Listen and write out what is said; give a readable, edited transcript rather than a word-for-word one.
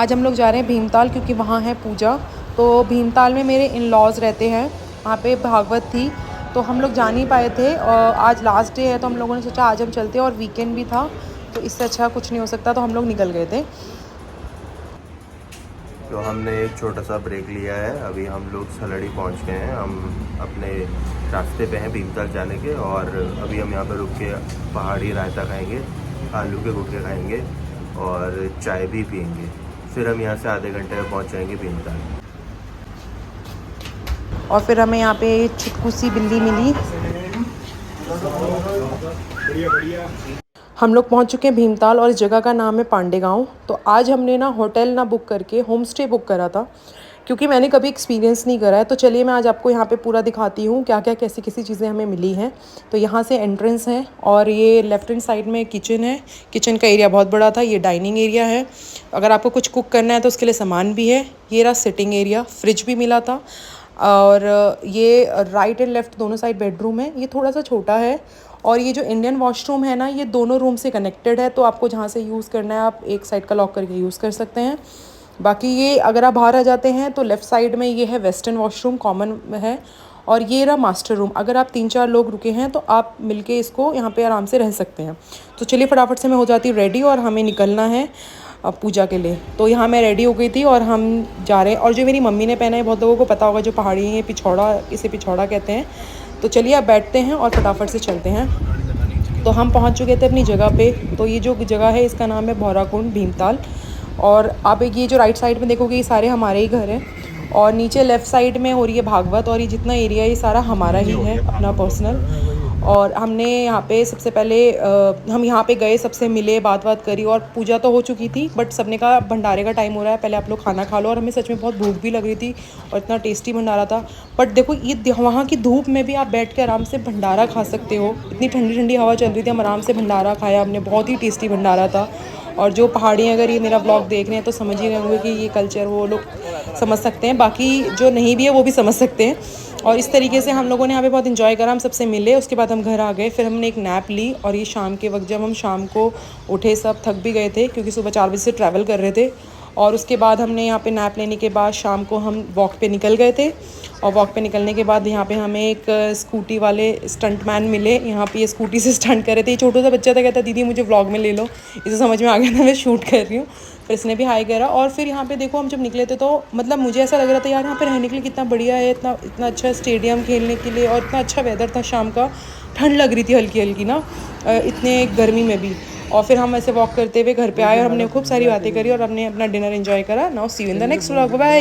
आज हम लोग जा रहे हैं भीमताल क्योंकि वहाँ है पूजा। तो भीमताल में मेरे इन लॉज़ रहते हैं, वहाँ पे भागवत थी तो हम लोग जा नहीं पाए थे और आज लास्ट डे है तो हम लोगों ने सोचा आज हम चलते हैं और वीकेंड भी था तो इससे अच्छा कुछ नहीं हो सकता, तो हम लोग निकल गए थे। तो हमने एक छोटा सा ब्रेक लिया है। अभी हम लोग सलड़ी पहुंच गए हैं। हम अपने रास्ते पे हैं भीमताल जाने के, और अभी हम यहाँ पर रुक के पहाड़ी रायता खाएंगे, आलू के गुटके खाएंगे और चाय भी पियेंगे। फिर हम यहाँ से आधे घंटे में पहुँच जाएंगे भीमताल। और फिर हमें यहाँ पे छुटकू सी बिल्ली मिली। हम लोग पहुँच चुके हैं भीमताल और इस जगह का नाम है पांडे गांव। तो आज हमने ना होटल ना बुक करके होम स्टे बुक करा था क्योंकि मैंने कभी एक्सपीरियंस नहीं करा है। तो चलिए मैं आज आपको यहाँ पे पूरा दिखाती हूँ क्या क्या कैसी कैसी चीज़ें हमें मिली हैं। तो यहाँ से एंट्रेंस है और ये लेफ्ट हैंड साइड में किचन है। किचन का एरिया बहुत बड़ा था। ये डाइनिंग एरिया है, अगर आपको कुछ कुक करना है तो उसके लिए सामान भी है। ये रहा सिटिंग एरिया, फ्रिज भी मिला था। और ये राइट एंड लेफ़्ट दोनों साइड बेडरूम है। ये थोड़ा सा छोटा है और ये जो इंडियन वॉशरूम है ना, ये दोनों रूम से कनेक्टेड है, तो आपको जहाँ से यूज़ करना है आप एक साइड का लॉक करके यूज़ कर सकते हैं। बाकी ये अगर आप बाहर आ जाते हैं तो लेफ़्ट साइड में ये है वेस्टर्न वॉशरूम, कॉमन है। और ये रहा मास्टर रूम, अगर आप 3-4 लोग रुके हैं तो आप मिलके इसको यहाँ पे आराम से रह सकते हैं। तो चलिए फटाफट से मैं हो जाती हूँ रेडी और हमें निकलना है पूजा के लिए। तो यहाँ मैं रेडी हो गई थी और हम जा रहे हैं। और जो मेरी मम्मी ने पहना है, बहुत लोगों को पता होगा, जो पहाड़ी है, पिछौड़ा, इसे पिछौड़ा कहते हैं। तो चलिए अब बैठते हैं और फटाफट से चलते हैं। तो हम पहुँच चुके थे अपनी जगह पे। तो ये जो जगह है इसका नाम है भौराकुंड भीमताल। और आप ये जो राइट साइड में देखोगे ये सारे हमारे ही घर हैं। और नीचे लेफ़्ट साइड में हो रही है भागवत, और ये जितना एरिया है ये सारा हमारा ही है अपना पर्सनल। और हमने यहाँ पे सबसे पहले हम यहाँ पे गए, सबसे मिले, बात करी, और पूजा तो हो चुकी थी बट सबने कहा भंडारे का टाइम हो रहा है, पहले आप लोग खाना खा लो। और हमें सच में बहुत भूख भी लग रही थी और इतना टेस्टी भंडारा था। बट देखो ये वहाँ की धूप में भी आप बैठ के आराम से भंडारा खा सकते हो। इतनी ठंडी ठंडी हवा चल रही थी, हम आराम से भंडारा खाया हमने, बहुत ही टेस्टी भंडारा था। और जो पहाड़ी अगर ये मेरा ब्लॉग देख रहे हैं तो समझ ही रहे होंगे कि ये कल्चर वो लोग समझ सकते हैं, बाकी जो नहीं भी है वो भी समझ सकते हैं। और इस तरीके से हम लोगों ने यहाँ पे बहुत इन्जॉय करा, हम सबसे मिले, उसके बाद हम घर आ गए। फिर हमने एक नैप ली और ये शाम के वक्त जब हम शाम को उठे, सब थक भी गए थे क्योंकि सुबह 4 बजे से ट्रैवल कर रहे थे। और उसके बाद हमने यहाँ पे नैप लेने के बाद शाम को हम वॉक पे निकल गए थे। और वॉक पे निकलने के बाद यहाँ पे हमें एक स्कूटी वाले स्टंटमैन मिले। यहाँ पे ये स्कूटी से स्टंट कर रहे थे। ये छोटा सा बच्चा था, कहता दीदी मुझे व्लॉग में ले लो। इसे समझ में आ गया था मैं शूट कर रही हूँ। फिर इसने भी हाई करा। और फिर यहाँ पे देखो हम जब निकले थे तो मतलब मुझे ऐसा लग रहा था यार यहाँ पे रहने के लिए कितना बढ़िया है, इतना इतना अच्छा स्टेडियम खेलने के लिए, और इतना अच्छा वेदर था शाम का। ठंड लग रही थी हल्की हल्की ना, इतने गर्मी में भी। और फिर हम ऐसे वॉक करते हुए घर पे आए और हमने खूब सारी बातें करी और हमने अपना डिनर एंजॉय करा। Now see you in the next vlog, bye.